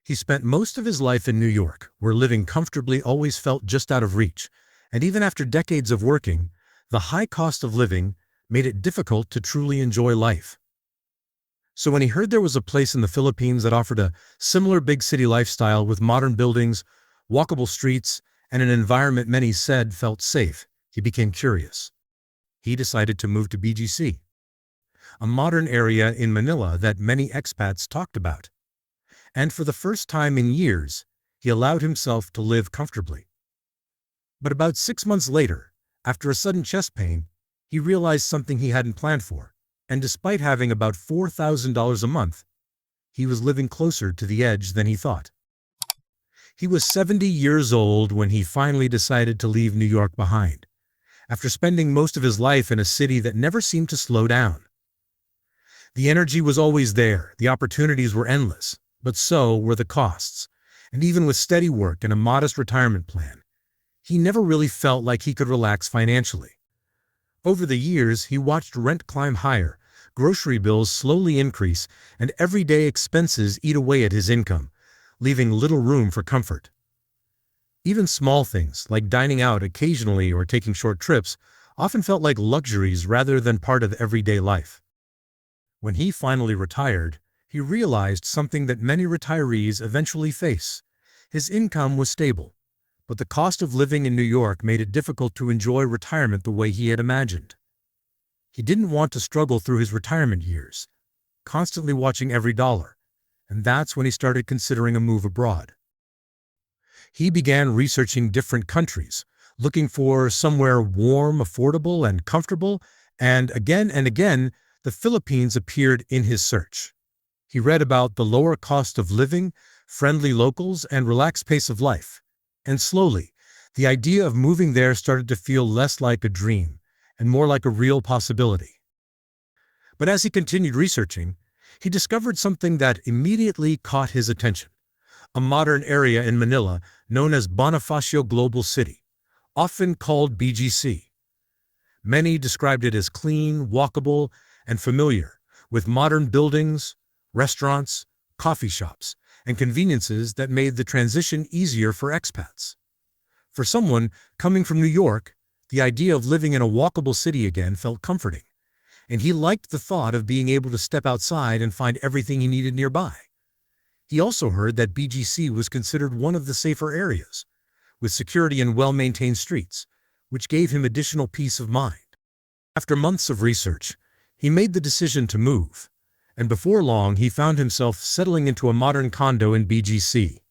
He spent most of his life in New York, where living comfortably always felt just out of reach, and even after decades of working, the high cost of living made it difficult to truly enjoy life. So when he heard there was a place in the Philippines that offered a similar big city lifestyle with modern buildings, walkable streets, and an environment many said felt safe, he became curious. He decided to move to BGC, a modern area in Manila that many expats talked about. And for the first time in years, he allowed himself to live comfortably. But about 6 months later, after a sudden chest pain, he realized something he hadn't planned for, and despite having about $4,000 a month, he was living closer to the edge than he thought. He was 70 years old when he finally decided to leave New York behind, after spending most of his life in a city that never seemed to slow down. The energy was always there, the opportunities were endless, but so were the costs, and even with steady work and a modest retirement plan, he never really felt like he could relax financially. Over the years, he watched rent climb higher, grocery bills slowly increase, and everyday expenses eat away at his income, leaving little room for comfort. Even small things, like dining out occasionally or taking short trips, often felt like luxuries rather than part of everyday life. When he finally retired, he realized something that many retirees eventually face. His income was stable, but the cost of living in New York made it difficult to enjoy retirement the way he had imagined. He didn't want to struggle through his retirement years, constantly watching every dollar, and that's when he started considering a move abroad. He began researching different countries, looking for somewhere warm, affordable, and comfortable, and again, the Philippines appeared in his search. He read about the lower cost of living, friendly locals, and relaxed pace of life. And slowly, the idea of moving there started to feel less like a dream and more like a real possibility. But as he continued researching, he discovered something that immediately caught his attention: a modern area in Manila known as Bonifacio Global City, often called BGC. Many described it as clean, walkable, and familiar, with modern buildings, restaurants, coffee shops, and conveniences that made the transition easier for expats. For someone coming from New York, the idea of living in a walkable city again felt comforting, and he liked the thought of being able to step outside and find everything he needed nearby. He also heard that BGC was considered one of the safer areas, with security and well-maintained streets, which gave him additional peace of mind. After months of research, he made the decision to move, and before long he found himself settling into a modern condo in BGC.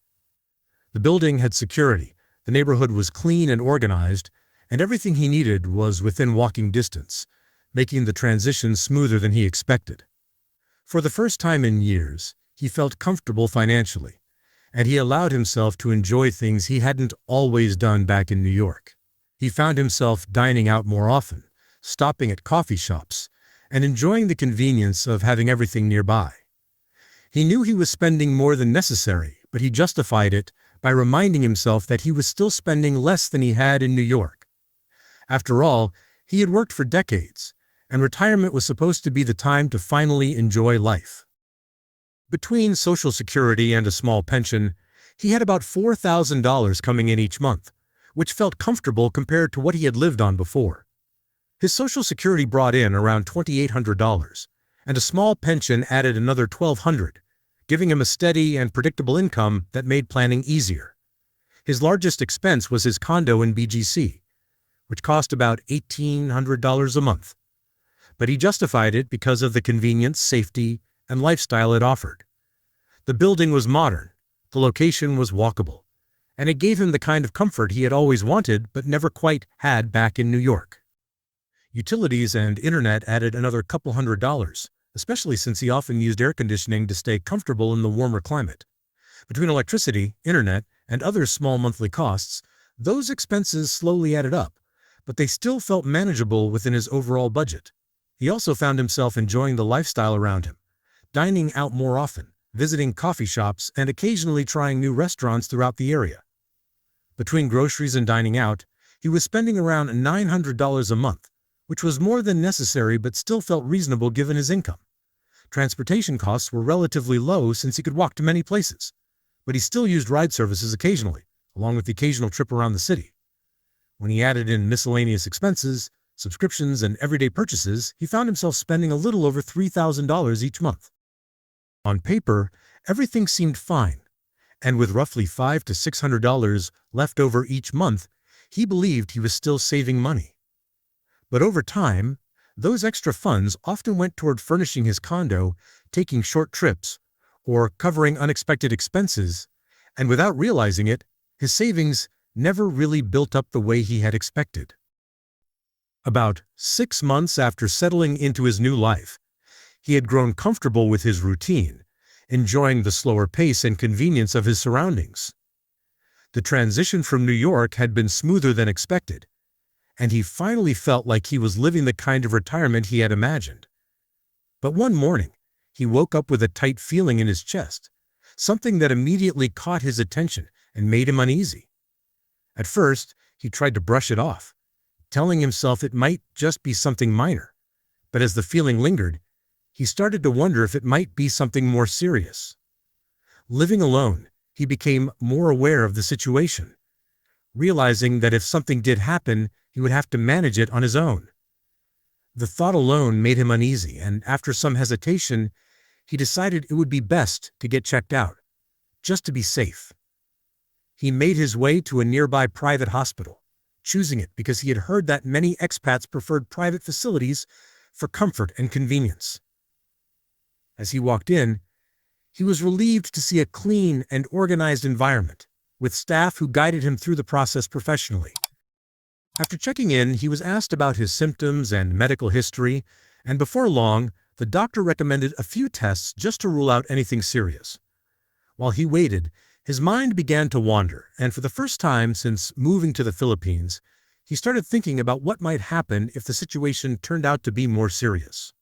The building had security, the neighborhood was clean and organized, and everything he needed was within walking distance, making the transition smoother than he expected. For the first time in years, he felt comfortable financially, and he allowed himself to enjoy things he hadn't always done back in New York. He found himself dining out more often, stopping at coffee shops, and enjoying the convenience of having everything nearby. He knew he was spending more than necessary, but he justified it by reminding himself that he was still spending less than he had in New York. After all, he had worked for decades, and retirement was supposed to be the time to finally enjoy life. Between Social Security and a small pension, he had about $4,000 coming in each month, which felt comfortable compared to what he had lived on before. His Social Security brought in around $2,800, and a small pension added another $1,200, giving him a steady and predictable income that made planning easier. His largest expense was his condo in BGC, which cost about $1,800 a month. But he justified it because of the convenience, safety, and lifestyle it offered. The building was modern, the location was walkable, and it gave him the kind of comfort he had always wanted but never quite had back in New York. Utilities and internet added another couple $100, especially since he often used air conditioning to stay comfortable in the warmer climate. Between electricity, internet, and other small monthly costs, those expenses slowly added up, but they still felt manageable within his overall budget. He also found himself enjoying the lifestyle around him, dining out more often, visiting coffee shops, and occasionally trying new restaurants throughout the area. Between groceries and dining out, he was spending around $900 a month, which was more than necessary but still felt reasonable given his income. Transportation costs were relatively low since he could walk to many places, but he still used ride services occasionally, along with the occasional trip around the city. When he added in miscellaneous expenses, subscriptions, and everyday purchases, he found himself spending a little over $3,000 each month. On paper, everything seemed fine, and with roughly $500 to $600 left over each month, he believed he was still saving money. But over time, those extra funds often went toward furnishing his condo, taking short trips, or covering unexpected expenses, and without realizing it, his savings never really built up the way he had expected. About 6 months after settling into his new life, he had grown comfortable with his routine, enjoying the slower pace and convenience of his surroundings. The transition from New York had been smoother than expected, and he finally felt like he was living the kind of retirement he had imagined. But one morning, he woke up with a tight feeling in his chest, something that immediately caught his attention and made him uneasy. At first, he tried to brush it off, telling himself it might just be something minor, but as the feeling lingered, he started to wonder if it might be something more serious. Living alone, he became more aware of the situation, realizing that if something did happen, he would have to manage it on his own. The thought alone made him uneasy, and after some hesitation, he decided it would be best to get checked out, just to be safe. He made his way to a nearby private hospital, choosing it because he had heard that many expats preferred private facilities for comfort and convenience. As he walked in, he was relieved to see a clean and organized environment, with staff who guided him through the process professionally. After checking in, he was asked about his symptoms and medical history, and before long, the doctor recommended a few tests just to rule out anything serious. While he waited, his mind began to wander, and for the first time since moving to the Philippines, he started thinking about what might happen if the situation turned out to be more serious.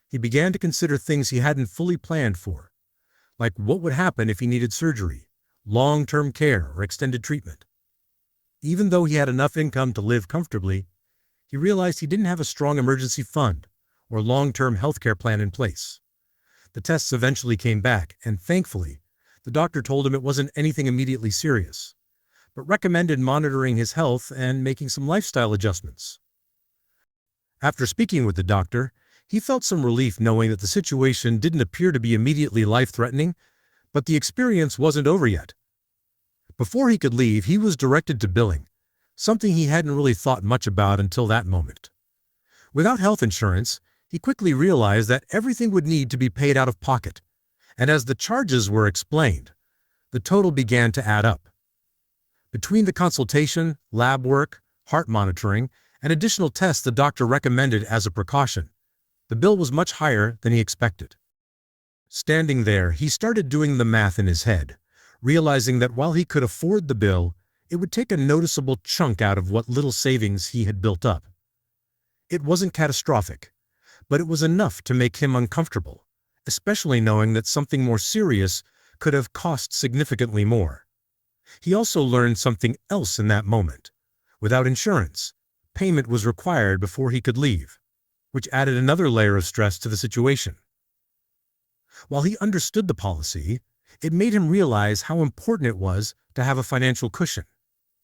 He began to consider things he hadn't fully planned for, like what would happen if he needed surgery, long-term care, or extended treatment. Even though he had enough income to live comfortably, he realized he didn't have a strong emergency fund or long-term healthcare plan in place. The tests eventually came back, and thankfully, the doctor told him it wasn't anything immediately serious, but recommended monitoring his health and making some lifestyle adjustments. After speaking with the doctor, he felt some relief knowing that the situation didn't appear to be immediately life-threatening, but the experience wasn't over yet. Before he could leave, he was directed to billing, something he hadn't really thought much about until that moment. Without health insurance, he quickly realized that everything would need to be paid out of pocket, and as the charges were explained, the total began to add up. Between the consultation, lab work, heart monitoring, and additional tests the doctor recommended as a precaution, the bill was much higher than he expected. Standing there, he started doing the math in his head, realizing that while he could afford the bill, it would take a noticeable chunk out of what little savings he had built up. It wasn't catastrophic, but it was enough to make him uncomfortable, especially knowing that something more serious could have cost significantly more. He also learned something else in that moment. Without insurance, payment was required before he could leave, which added another layer of stress to the situation. While he understood the policy, it made him realize how important it was to have a financial cushion,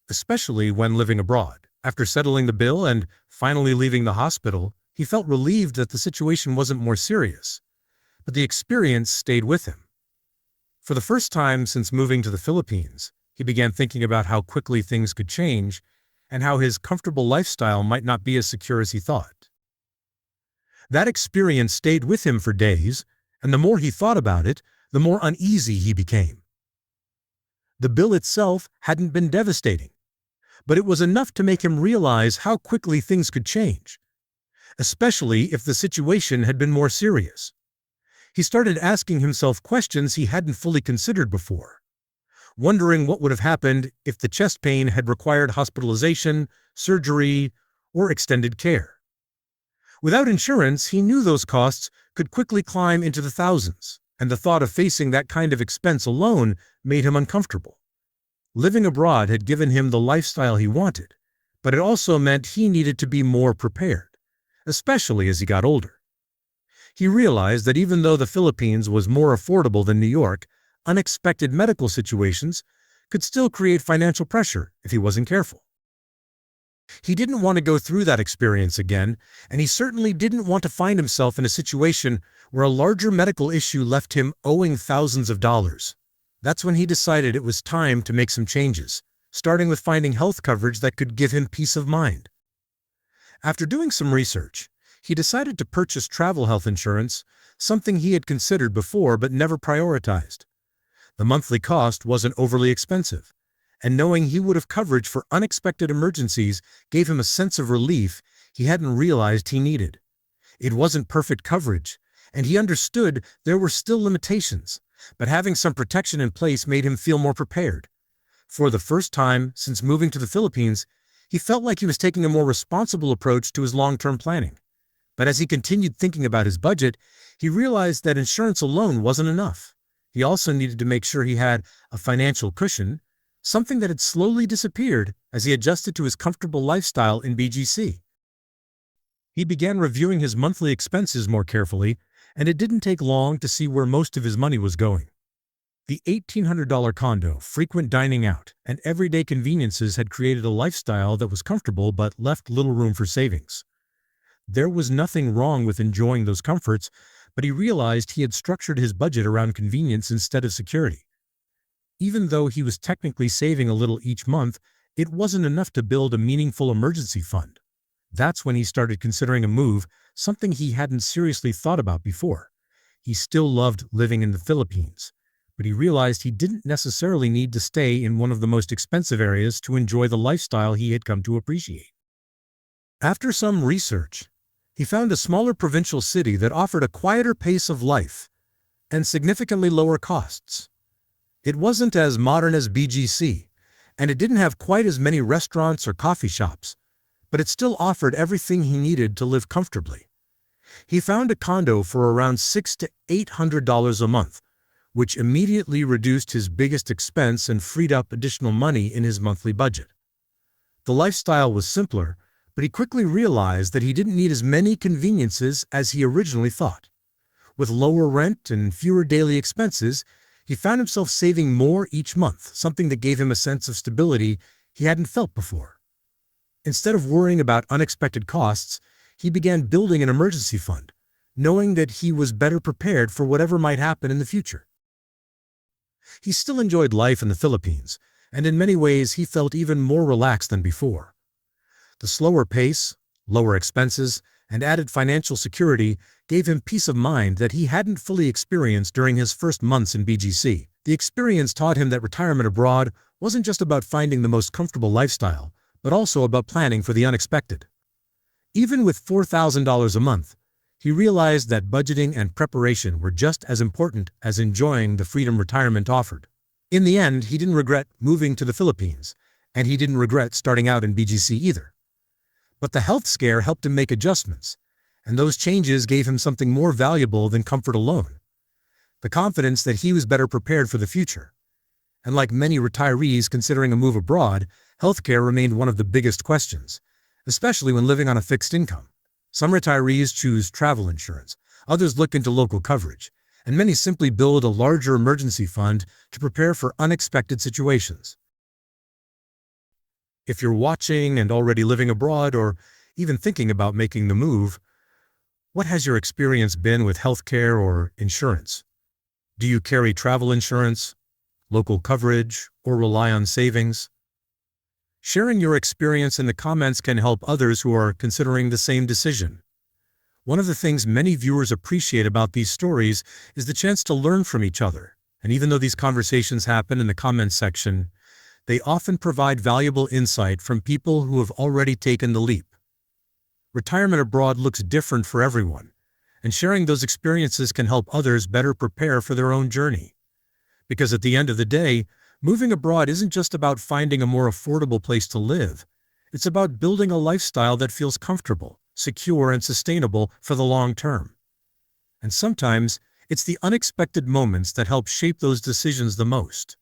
especially when living abroad. After settling the bill and finally leaving the hospital, he felt relieved that the situation wasn't more serious, but the experience stayed with him. For the first time since moving to the Philippines, he began thinking about how quickly things could change and how his comfortable lifestyle might not be as secure as he thought. That experience stayed with him for days, and the more he thought about it, the more uneasy he became. The bill itself hadn't been devastating, but it was enough to make him realize how quickly things could change, especially if the situation had been more serious. He started asking himself questions he hadn't fully considered before, wondering what would have happened if the chest pain had required hospitalization, surgery, or extended care. Without insurance, he knew those costs could quickly climb into the thousands, and the thought of facing that kind of expense alone made him uncomfortable. Living abroad had given him the lifestyle he wanted, but it also meant he needed to be more prepared, especially as he got older. He realized that even though the Philippines was more affordable than New York, unexpected medical situations could still create financial pressure if he wasn't careful. He didn't want to go through that experience again, and he certainly didn't want to find himself in a situation where a larger medical issue left him owing thousands of dollars. That's when he decided it was time to make some changes, starting with finding health coverage that could give him peace of mind. After doing some research, he decided to purchase travel health insurance, something he had considered before but never prioritized. The monthly cost wasn't overly expensive, and knowing he would have coverage for unexpected emergencies gave him a sense of relief he hadn't realized he needed. It wasn't perfect coverage, and he understood there were still limitations, but having some protection in place made him feel more prepared. For the first time since moving to the Philippines, he felt like he was taking a more responsible approach to his long-term planning. But as he continued thinking about his budget, he realized that insurance alone wasn't enough. He also needed to make sure he had a financial cushion, something that had slowly disappeared as he adjusted to his comfortable lifestyle in BGC. He began reviewing his monthly expenses more carefully, and it didn't take long to see where most of his money was going. The $1,800 condo, frequent dining out, and everyday conveniences had created a lifestyle that was comfortable but left little room for savings. There was nothing wrong with enjoying those comforts, but he realized he had structured his budget around convenience instead of security. Even though he was technically saving a little each month, it wasn't enough to build a meaningful emergency fund. That's when he started considering a move, something he hadn't seriously thought about before. He still loved living in the Philippines, but he realized he didn't necessarily need to stay in one of the most expensive areas to enjoy the lifestyle he had come to appreciate. After some research, he found a smaller provincial city that offered a quieter pace of life and significantly lower costs. It wasn't as modern as BGC, and it didn't have quite as many restaurants or coffee shops, but it still offered everything he needed to live comfortably. He found a condo for around $600 to $800 a month, which immediately reduced his biggest expense and freed up additional money in his monthly budget. The lifestyle was simpler, but he quickly realized that he didn't need as many conveniences as he originally thought. With lower rent and fewer daily expenses, he found himself saving more each month, something that gave him a sense of stability he hadn't felt before. Instead of worrying about unexpected costs, he began building an emergency fund, knowing that he was better prepared for whatever might happen in the future. He still enjoyed life in the Philippines, and in many ways he felt even more relaxed than before. The slower pace, lower expenses, and added financial security gave him peace of mind that he hadn't fully experienced during his first months in BGC. The experience taught him that retirement abroad wasn't just about finding the most comfortable lifestyle, but also about planning for the unexpected. Even with $4,000 a month, he realized that budgeting and preparation were just as important as enjoying the freedom retirement offered. In the end, he didn't regret moving to the Philippines, and he didn't regret starting out in BGC either. But the health scare helped him make adjustments, and those changes gave him something more valuable than comfort alone: the confidence that he was better prepared for the future. And like many retirees considering a move abroad, healthcare remained one of the biggest questions, especially when living on a fixed income. Some retirees choose travel insurance, others look into local coverage, and many simply build a larger emergency fund to prepare for unexpected situations. If you're watching and already living abroad or even thinking about making the move, what has your experience been with healthcare or insurance? Do you carry travel insurance, local coverage, or rely on savings? Sharing your experience in the comments can help others who are considering the same decision. One of the things many viewers appreciate about these stories is the chance to learn from each other, and even though these conversations happen in the comments section, they often provide valuable insight from people who have already taken the leap. Retirement abroad looks different for everyone, and sharing those experiences can help others better prepare for their own journey. Because at the end of the day, moving abroad isn't just about finding a more affordable place to live. It's about building a lifestyle that feels comfortable, secure, and sustainable for the long term. And sometimes, it's the unexpected moments that help shape those decisions the most.